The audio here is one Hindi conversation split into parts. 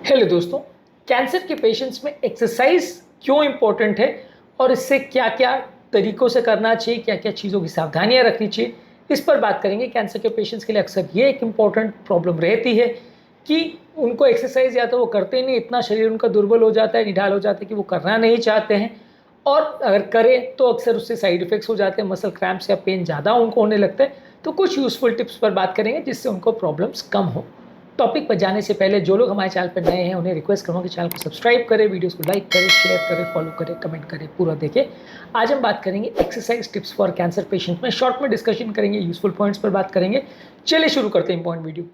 हेलो दोस्तों, कैंसर के पेशेंट्स में एक्सरसाइज क्यों इम्पोर्टेंट है और इससे क्या क्या तरीकों से करना चाहिए, क्या क्या चीज़ों की सावधानियां रखनी चाहिए, इस पर बात करेंगे। कैंसर के पेशेंट्स के लिए अक्सर ये एक इम्पॉर्टेंट प्रॉब्लम रहती है कि उनको एक्सरसाइज या तो वो करते नहीं, इतना शरीर उनका दुर्बल हो जाता है, निढाल हो जाता है कि वो करना नहीं चाहते हैं, और अगर करें तो अक्सर उससे साइड इफेक्ट्स हो जाते हैं, मसल क्रैम्प्स या पेन ज़्यादा उनको होने लगता है। तो कुछ यूज़फुल टिप्स पर बात करेंगे जिससे उनको प्रॉब्लम्स कम हो। टॉपिक पर जाने से पहले जो लोग हमारे चैनल पर नए हैं उन्हें रिक्वेस्ट करूँगा कि चैनल को सब्सक्राइब करें, वीडियोस को लाइक करें, शेयर करें, फॉलो करें, कमेंट करें, पूरा देखें। आज हम बात करेंगे exercise tips for cancer patient में। शॉर्ट में डिस्कशन करेंगे, यूजफुल पॉइंट्स पर बात करेंगे। चलिए शुरू करते हैं इंपॉर्टेंट वीडियो।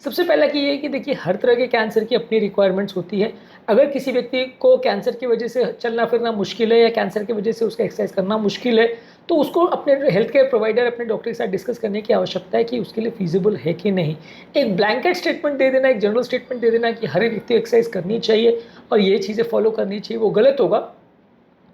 सबसे पहला कि ये कि देखिए, हर तरह के कैंसर की अपनी रिक्वायरमेंट्स होती है। अगर किसी व्यक्ति को कैंसर की वजह से चलना फिरना मुश्किल है या कैंसर की वजह से उसका एक्सरसाइज करना मुश्किल है, तो उसको अपने हेल्थ केयर प्रोवाइडर, अपने डॉक्टर के साथ डिस्कस करने की आवश्यकता है कि उसके लिए फीजिबल है कि नहीं। एक ब्लैंकेट स्टेटमेंट दे देना, एक जनरल स्टेटमेंट दे देना कि हर एक व्यक्ति एक्सरसाइज करनी चाहिए और ये चीज़ें फॉलो करनी चाहिए, वो गलत होगा।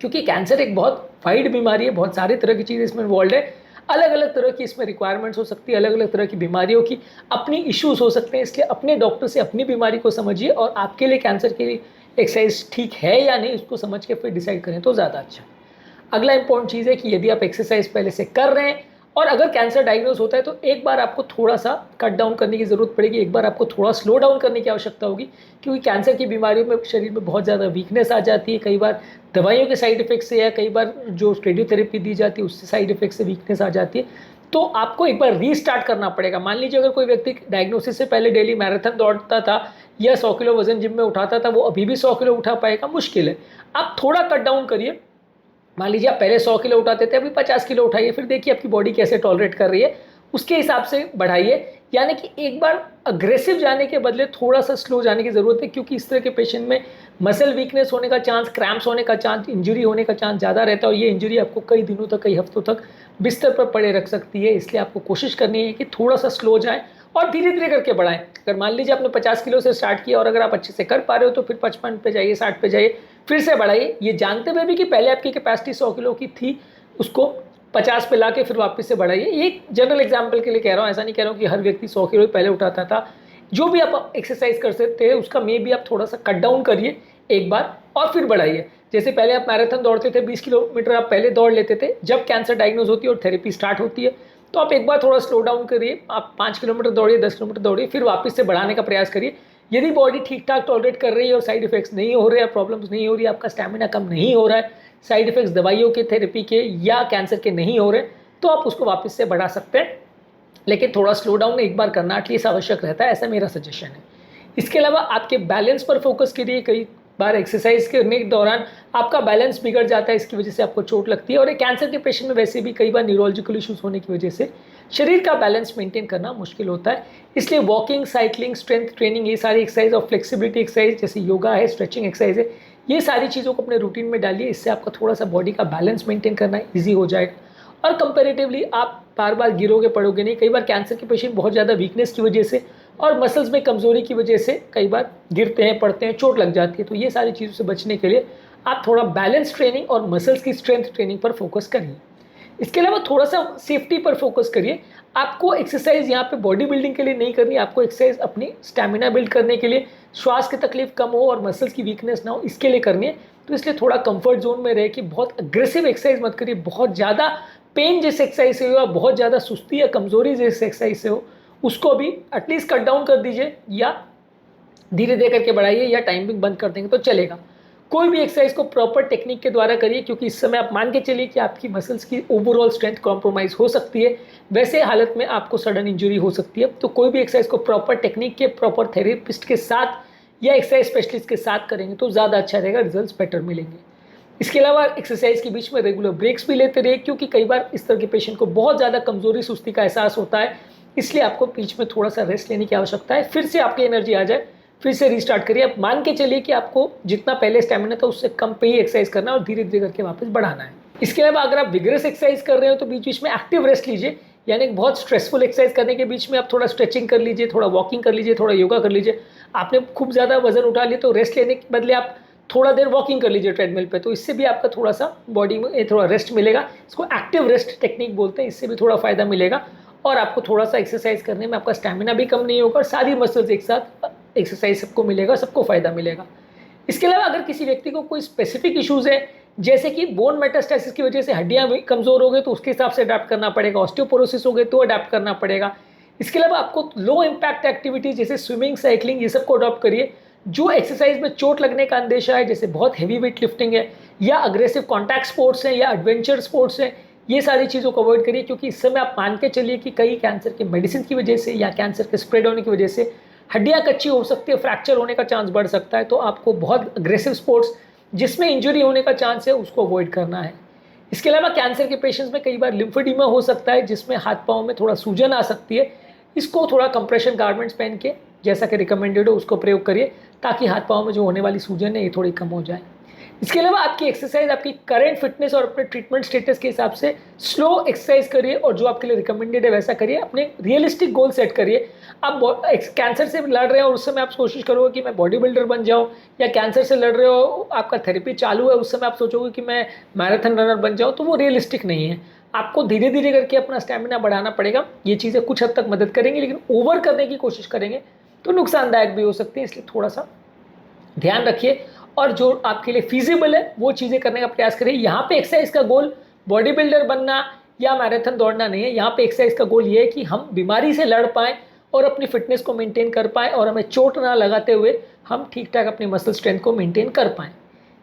क्योंकि कैंसर एक बहुत वाइड बीमारी है, बहुत सारे तरह की चीज़ इसमें इन्वॉल्व है। अलग अलग तरह की इसमें रिक्वायरमेंट्स हो सकती है, अलग अलग तरह की बीमारियों की अपनी इश्यूज हो सकते हैं। इसलिए अपने डॉक्टर से अपनी बीमारी को समझिए और आपके लिए कैंसर की एक्सरसाइज ठीक है या नहीं, उसको समझ के फिर डिसाइड करें तो ज़्यादा अच्छा है। अगला इंपॉर्टेंट चीज़ है कि यदि आप एक्सरसाइज पहले से कर रहे हैं और अगर कैंसर डायग्नोज होता है तो एक बार आपको थोड़ा सा कट डाउन करने की ज़रूरत पड़ेगी, एक बार आपको थोड़ा स्लो डाउन करने की आवश्यकता होगी। क्योंकि कैंसर की बीमारियों में शरीर में बहुत ज़्यादा वीकनेस आ जाती है, कई बार दवाइयों के साइड इफेक्ट से या कई बार जो रेडियोथेरेपी दी जाती है उससे साइड इफेक्ट से वीकनेस आ जाती है। तो आपको एक बार रीस्टार्ट करना पड़ेगा। मान लीजिए अगर कोई व्यक्ति डायग्नोसिस से पहले डेली मैराथन दौड़ता था या 100 किलो वजन जिम में उठाता था, वो अभी भी 100 किलो उठा पाएगा? मुश्किल है। आप थोड़ा कट डाउन करिए। मान लीजिए आप पहले 100 किलो उठाते थे, अभी 50 किलो उठाइए, फिर देखिए आपकी बॉडी कैसे टॉलरेट कर रही है, उसके हिसाब से बढ़ाइए। यानी कि एक बार अग्रेसिव जाने के बदले थोड़ा सा स्लो जाने की ज़रूरत है, क्योंकि इस तरह के पेशेंट में मसल वीकनेस होने का चांस, क्रैम्प्स होने का चांस, इंजरी होने का चांस ज़्यादा रहता है और ये इंजरी आपको कई दिनों तक, कई हफ्तों तक बिस्तर पर पड़े रख सकती है। इसलिए आपको कोशिश करनी है कि थोड़ा सा स्लो जाए और धीरे धीरे करके बढ़ाएं। अगर मान लीजिए आपने 50 किलो से स्टार्ट किया और अगर आप अच्छे से कर पा रहे हो तो फिर 55 पे जाइए, 60 पे जाइए, फिर से बढ़ाइए। ये जानते हुए भी कि पहले आपकी कैपेसिटी 100 किलो की थी, उसको 50 पे ला के फिर वापस से बढ़ाइए। ये एक जनरल एग्जाम्पल के लिए कह रहा हूँ, ऐसा नहीं कह रहा हूँ कि हर व्यक्ति 100 किलो पहले उठाता था। जो भी आप एक्सरसाइज कर सकते हैं उसका मे भी आप थोड़ा सा कट डाउन करिए एक बार और फिर बढ़ाइए। जैसे पहले आप मैराथन दौड़ते थे, 20 किलोमीटर आप पहले दौड़ लेते थे, जब कैंसर डायग्नोज होती है और थेरेपी स्टार्ट होती है तो आप एक बार थोड़ा स्लो डाउन करिए। आप 5 किलोमीटर दौड़िए, 10 किलोमीटर दौड़िए, फिर वापस से बढ़ाने का प्रयास करिए। यदि बॉडी ठीक ठाक टॉलरेट कर रही है और साइड इफेक्ट्स नहीं हो रहे हैं, प्रॉब्लम्स नहीं हो रही है, आपका स्टैमिना कम नहीं हो रहा है, साइड इफेक्ट्स दवाइयों के, थेरेपी के या कैंसर के नहीं हो रहे, तो आप उसको वापस से बढ़ा सकते हैं। लेकिन थोड़ा स्लो डाउन एक बार करना एटलीस्ट आवश्यक रहता है, ऐसा मेरा सजेशन है। इसके अलावा आपके बैलेंस पर फोकस करिए। कई बार एक्सरसाइज करने के दौरान आपका बैलेंस बिगड़ जाता है, इसकी वजह से आपको चोट लगती है। और एक कैंसर के पेशेंट में वैसे भी कई बार न्यूरोलॉजिकल इश्यूज होने की वजह से शरीर का बैलेंस मेंटेन करना मुश्किल होता है। इसलिए वॉकिंग, साइकिलिंग, स्ट्रेंथ ट्रेनिंग, ये सारी एक्सरसाइज और फ्लेक्सिबिलिटी एक्सरसाइज जैसे योगा है, स्ट्रेचिंग एक्सरसाइज है, ये सारी चीज़ों को अपने रूटीन में डालिए। इससे आपका थोड़ा सा बॉडी का बैलेंस मेंटेन करना ईजी हो जाएगा और कंपेरेटिवली आप बार बार गिरोगे पड़ोगे नहीं। कई बार कैंसर के पेशेंट बहुत ज़्यादा वीकनेस की वजह से और मसल्स में कमज़ोरी की वजह से कई बार गिरते हैं, पड़ते हैं, चोट लग जाती है। तो ये सारी चीज़ों से बचने के लिए आप थोड़ा बैलेंस ट्रेनिंग और मसल्स की स्ट्रेंथ ट्रेनिंग पर फोकस करिए। इसके अलावा थोड़ा सा सेफ्टी पर फोकस करिए। आपको एक्सरसाइज यहाँ पे बॉडी बिल्डिंग के लिए नहीं करनी, आपको एक्सरसाइज अपनी स्टैमिना बिल्ड करने के लिए, श्वास की तकलीफ कम हो और मसल्स की वीकनेस ना हो, इसके लिए करनी है। तो इसलिए थोड़ा कंफर्ट जोन में रहे कि बहुत अग्रेसिव एक्सरसाइज मत करिए, बहुत ज़्यादा पेन जैसे एक्सरसाइज से हो या बहुत ज़्यादा सुस्ती या कमज़ोरी जैसे एक्सरसाइज से हो, उसको भी एटलीस्ट कट डाउन कर दीजिए या धीरे धीरे करके बढ़ाइए या टाइमिंग बंद कर देंगे तो चलेगा। कोई भी एक्सरसाइज को प्रॉपर टेक्निक के द्वारा करिए, क्योंकि इस समय आप मान के चलिए कि आपकी मसल्स की ओवरऑल स्ट्रेंथ कॉम्प्रोमाइज़ हो सकती है। वैसे हालत में आपको सडन इंजरी हो सकती है। तो कोई भी एक्सरसाइज को प्रॉपर टेक्निक के, प्रॉपर थेरेपिस्ट के साथ या एक्सरसाइज स्पेशलिस्ट के साथ करेंगे तो ज़्यादा अच्छा रहेगा, रिजल्ट बेटर मिलेंगे। इसके अलावा एक्सरसाइज के बीच में रेगुलर ब्रेक्स भी लेते रहिए, क्योंकि कई बार इस तरह के पेशेंट को बहुत ज़्यादा कमजोरी, सुस्ती का एहसास होता है। इसलिए आपको बीच में थोड़ा सा रेस्ट लेने की आवश्यकता है, फिर से आपकी एनर्जी आ जाए, फिर से रीस्टार्ट करिए। आप मान के चलिए कि आपको जितना पहले स्टैमिना था उससे कम पे ही एक्सरसाइज करना है और धीरे धीरे करके वापस बढ़ाना है। इसके अलावा अगर आप विगरस एक्सरसाइज कर रहे हो तो बीच बीच में एक्टिव रेस्ट लीजिए। यानी बहुत स्ट्रेसफुल एक्सरसाइज करने के बीच में आप थोड़ा स्ट्रेचिंग कर लीजिए, थोड़ा वॉकिंग कर लीजिए, थोड़ा योगा कर लीजिए। आपने खूब ज़्यादा वजन उठा लिया तो रेस्ट लेने के बदले आप थोड़ा देर वॉकिंग कर लीजिए ट्रेडमिल पे, तो इससे भी आपका थोड़ा सा बॉडी में थोड़ा रेस्ट मिलेगा। इसको एक्टिव रेस्ट टेक्निक बोलते हैं, इससे भी थोड़ा फ़ायदा मिलेगा और आपको थोड़ा सा एक्सरसाइज करने में आपका स्टैमिना भी कम नहीं होगा और सारी मसल्स एक साथ एक्सरसाइज सबको मिलेगा, सबको फ़ायदा मिलेगा। इसके अलावा अगर किसी व्यक्ति को कोई स्पेसिफिक इश्यूज़ है, जैसे कि बोन मेटास्टेसिस की वजह से हड्डियाँ कमज़ोर हो गई तो उसके हिसाब से अडेप्ट करना पड़ेगा, ऑस्टियोपोरोसिस हो गई तो अडेप्ट करना पड़ेगा। इसके अलावा आपको लो इम्पैक्ट एक्टिविटीज़ जैसे स्विमिंग, साइकिलिंग, ये सबको अडॉप्ट करिए। जो एक्सरसाइज में चोट लगने का अंदेशा है, जैसे बहुत हैवी वेट लिफ्टिंग है या अग्रेसिव कॉन्टैक्ट स्पोर्ट्स हैं या एडवेंचर स्पोर्ट्स हैं, ये सारी चीज़ों को अवॉइड करिए, क्योंकि इस समय आप मान के चलिए कि कई कैंसर के मेडिसिन की वजह से या कैंसर के स्प्रेड होने की वजह से हड्डियाँ कच्ची हो सकती है, फ्रैक्चर होने का चांस बढ़ सकता है। तो आपको बहुत अग्रेसिव स्पोर्ट्स जिसमें इंजरी होने का चांस है उसको अवॉइड करना है। इसके अलावा कैंसर के पेशेंट्स में कई बार लिम्फेडिमा हो सकता है, जिसमें हाथ पाँव में थोड़ा सूजन आ सकती है। इसको थोड़ा कंप्रेशन गारमेंट्स पहन के जैसा कि रिकमेंडेड हो उसको प्रयोग करिए, ताकि हाथ पाँव में जो होने वाली सूजन है ये थोड़ी कम हो जाए। इसके अलावा आपकी एक्सरसाइज आपकी करंट फिटनेस और अपने ट्रीटमेंट स्टेटस के हिसाब से स्लो एक्सरसाइज करिए और जो आपके लिए रिकमेंडेड है वैसा करिए। अपने रियलिस्टिक गोल सेट करिए। आप कैंसर से लड़ रहे हो और उस समय आप कोशिश करोगे कि मैं बॉडी बिल्डर बन जाऊं, या कैंसर से लड़ रहे हो आपका थेरेपी चालू है उस समय आप सोचोगे कि मैं मैराथन रनर बन जाऊं, तो वो रियलिस्टिक नहीं है। आपको धीरे धीरे करके अपना स्टेमिना बढ़ाना पड़ेगा। ये चीज़ें कुछ हद तक मदद करेंगी, लेकिन ओवर करने की कोशिश करेंगे तो नुकसानदायक भी हो सकती है, इसलिए थोड़ा सा ध्यान रखिए और जो आपके लिए फीजिबल है वो चीज़ें करने का प्रयास करिए। यहाँ पे एक्सरसाइज का गोल बॉडी बिल्डर बनना या मैराथन दौड़ना नहीं है। यहाँ पे एक्सरसाइज का गोल ये है कि हम बीमारी से लड़ पाएँ और अपनी फिटनेस को मेंटेन कर पाएँ और हमें चोट ना लगाते हुए हम ठीक ठाक अपनी मसल स्ट्रेंथ को मेंटेन कर पाएँ।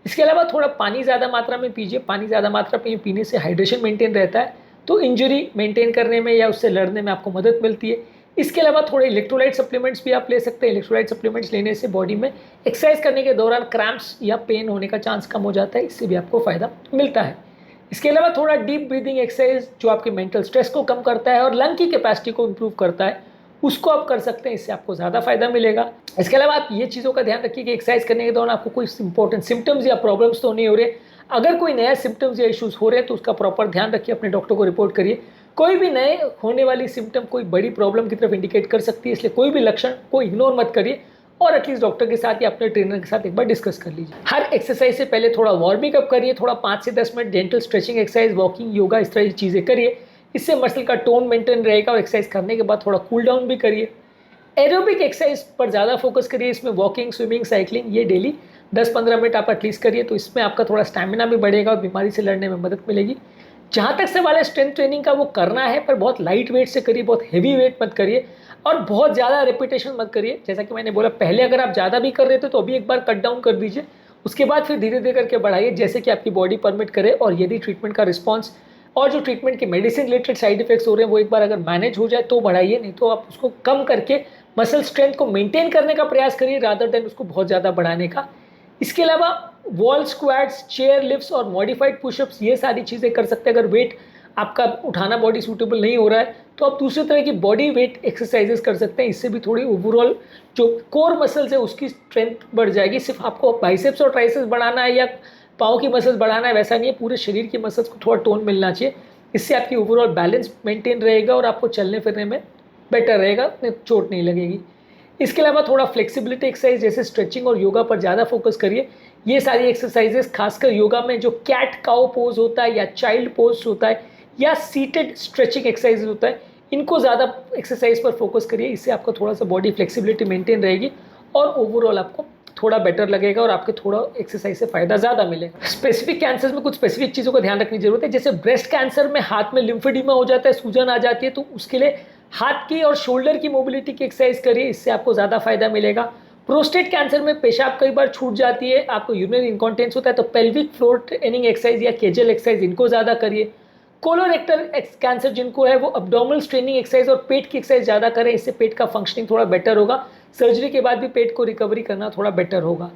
इसके अलावा थोड़ा पानी ज़्यादा मात्रा में पीजिए। पानी ज़्यादा मात्रा में पीने से हाइड्रेशन मेंटेन रहता है, तो इंजरी मेंटेन करने में या उससे लड़ने में आपको मदद मिलती है। इसके अलावा थोड़े इलेक्ट्रोलाइट सप्लीमेंट्स भी आप ले सकते हैं। इलेक्ट्रोलाइट सप्लीमेंट्स लेने से बॉडी में एक्सरसाइज करने के दौरान क्रैम्प्स या पेन होने का चांस कम हो जाता है, इससे भी आपको फ़ायदा मिलता है। इसके अलावा थोड़ा डीप ब्रीदिंग एक्सरसाइज जो आपके मेंटल स्ट्रेस को कम करता है और लंग की कैपेसिटी को इम्प्रूव करता है, उसको आप कर सकते हैं, इससे आपको ज़्यादा फायदा मिलेगा। इसके अलावा आप ये चीज़ों का ध्यान रखिए कि एक्सरसाइज करने के दौरान आपको कोई इंपॉर्टेंट सिम्टम्स या प्रॉब्लम्स तो नहीं हो रहे। अगर कोई नया सिम्टम्स या इश्यूज़ हो रहे हैं तो उसका प्रॉपर ध्यान रखिए, अपने डॉक्टर को रिपोर्ट करिए। कोई भी नए होने वाली सिम्टम कोई बड़ी प्रॉब्लम की तरफ इंडिकेट कर सकती है, इसलिए कोई भी लक्षण को इग्नोर मत करिए और एटलीस्ट डॉक्टर के साथ या अपने ट्रेनर के साथ एक बार डिस्कस कर लीजिए। हर एक्सरसाइज से पहले थोड़ा वार्मिंग अप करिए, थोड़ा 5 से 10 minute gentle stretching exercise, walking, yoga, इस तरह की चीज़ें करिए। इससे मसल का टोन मेंटेन रहेगा और एक्सरसाइज करने के बाद थोड़ा कूल डाउन भी करिए। एरोबिक एक्सरसाइज पर ज़्यादा फोकस करिए, इसमें वॉकिंग, स्विमिंग, साइकिलिंग ये डेली 10-15 मिनट आप एटलीस्ट करिए, तो इसमें आपका थोड़ा स्टैमिना भी बढ़ेगा और बीमारी से लड़ने में मदद मिलेगी। जहाँ तक सवाल है स्ट्रेंथ ट्रेनिंग का, वो करना है पर बहुत लाइट वेट से करिए, बहुत हेवी वेट मत करिए और बहुत ज़्यादा रेपिटेशन मत करिए। जैसा कि मैंने बोला पहले, अगर आप ज़्यादा भी कर रहे थे तो अभी एक बार कट डाउन कर दीजिए, उसके बाद फिर धीरे धीरे करके बढ़ाइए जैसे कि आपकी बॉडी परमिट करे। और यदि ट्रीटमेंट का रिस्पॉन्स और जो ट्रीटमेंट के मेडिसिन रिलेटेड साइड इफेक्ट्स हो रहे हैं वो एक बार अगर मैनेज हो जाए तो बढ़ाइए, नहीं तो आप उसको कम करके मसल स्ट्रेंथ को मेंटेन करने का प्रयास करिए रादर देन उसको बहुत ज़्यादा बढ़ाने का। इसके अलावा वॉल स्क्वाट्स, चेयर लिफ्ट्स और मॉडिफाइड पुशअप्स, ये सारी चीज़ें कर सकते हैं। अगर वेट आपका उठाना बॉडी सूटेबल नहीं हो रहा है तो आप दूसरे तरह की बॉडी वेट एक्सरसाइजेस कर सकते हैं। इससे भी थोड़ी ओवरऑल जो कोर मसल्स है उसकी स्ट्रेंथ बढ़ जाएगी। सिर्फ आपको बाइसेप्स और ट्राइसेप्स बढ़ाना है या पाँव की मसल्स बढ़ाना है वैसा नहीं है, पूरे शरीर की मसल्स को थोड़ा टोन मिलना चाहिए। इससे आपकी ओवरऑल बैलेंस मेंटेन रहेगा और आपको चलने फिरने में बेटर रहेगा, चोट नहीं लगेगी। इसके अलावा थोड़ा फ्लेक्सिबिलिटी एक्सरसाइज जैसे स्ट्रेचिंग और योगा पर ज़्यादा फोकस करिए। ये सारी एक्सरसाइजेस खासकर योगा में जो कैट काउ पोज होता है या चाइल्ड पोज होता है या सीटेड स्ट्रेचिंग एक्सरसाइज होता है, इनको ज़्यादा एक्सरसाइज पर फोकस करिए। इससे आपको थोड़ा सा बॉडी फ्लेक्सिबिलिटी मेंटेन रहेगी और ओवरऑल आपको थोड़ा बेटर लगेगा और आपके थोड़ा एक्सरसाइज से फ़ायदा ज़्यादा मिलेगा। स्पेसिफिक कैंसर्स में कुछ स्पेसिफिक चीज़ों का ध्यान रखने की जरूरत है। जैसे ब्रेस्ट कैंसर में हाथ में लिम्फेडिमा हो जाता है, सूजन आ जाती है, तो उसके लिए हाथ की और शोल्डर की मोबिलिटी की एक्सरसाइज करिए, इससे आपको ज़्यादा फायदा मिलेगा। प्रोस्टेट कैंसर में पेशाब कई बार छूट जाती है, आपको यूरिनरी इनकॉन्टिनेंस होता है, तो पेल्विक फ्लोर ट्रेनिंग एक्सरसाइज या केजल एक्सरसाइज इनको ज़्यादा करिए। कोलोरेक्टल कैंसर जिनको है वो अब्डोमिनल स्ट्रेनिंग एक्सरसाइज और पेट की एक्सरसाइज ज़्यादा करें, इससे पेट का फंक्शनिंग थोड़ा बेटर होगा। सर्जरी के बाद भी पेट को रिकवरी करना थोड़ा बेटर होगा।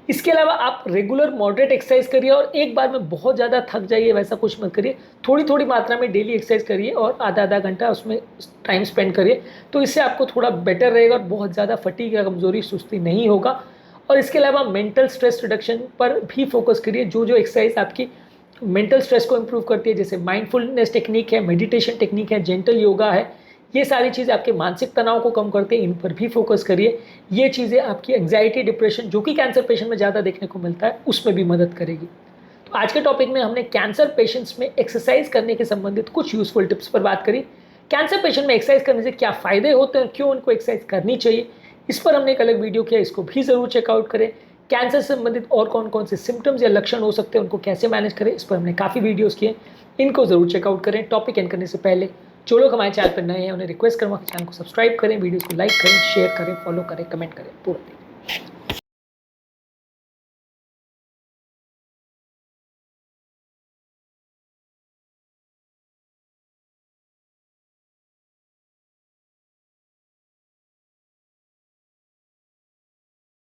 इसके अलावा आप रेगुलर मॉडरेट एक्सरसाइज करिए और एक बार में बहुत ज़्यादा थक जाइए वैसा कुछ मत करिए। थोड़ी थोड़ी मात्रा में डेली एक्सरसाइज करिए और आधा आधा घंटा उसमें टाइम स्पेंड करिए, तो इससे आपको थोड़ा बेटर रहेगा और बहुत ज़्यादा फटीग या कमज़ोरी सुस्ती नहीं होगा। और इसके अलावा मेंटल स्ट्रेस रिडक्शन पर भी फोकस करिए। जो जो एक्सरसाइज आपकी मेंटल स्ट्रेस को इम्प्रूव करती है, जैसे माइंडफुलनेस टेक्निक है, मेडिटेशन टेक्निक है, जेंटल योगा है, ये सारी चीज़ें आपके मानसिक तनाव को कम करते हैं, इन पर भी फोकस करिए। ये चीज़ें आपकी एंग्जाइटी, डिप्रेशन जो कि कैंसर पेशेंट में ज़्यादा देखने को मिलता है, उसमें भी मदद करेगी। तो आज के टॉपिक में हमने कैंसर पेशेंट्स में एक्सरसाइज करने के संबंधित कुछ यूजफुल टिप्स पर बात करी। कैंसर पेशेंट में एक्सरसाइज करने से क्या फ़ायदे होते हैं और क्यों उनको एक्सरसाइज करनी चाहिए, इस पर हमने एक अलग वीडियो किया, इसको भी ज़रूर चेकआउट करें। कैंसर से संबंधित और कौन कौन से सिम्टम्स या लक्षण हो सकते हैं, उनको कैसे मैनेज करें, इस पर हमने काफ़ी वीडियोज़ किए, इनको ज़रूर चेकआउट करें। टॉपिक एंड करने से पहले जो लोग हमारे चैनल पर नए हैं उन्हें रिक्वेस्ट करूँगा कि चैनल को सब्सक्राइब करें, वीडियोज़ को लाइक करें, शेयर करें, फॉलो करें, कमेंट करें, पूरा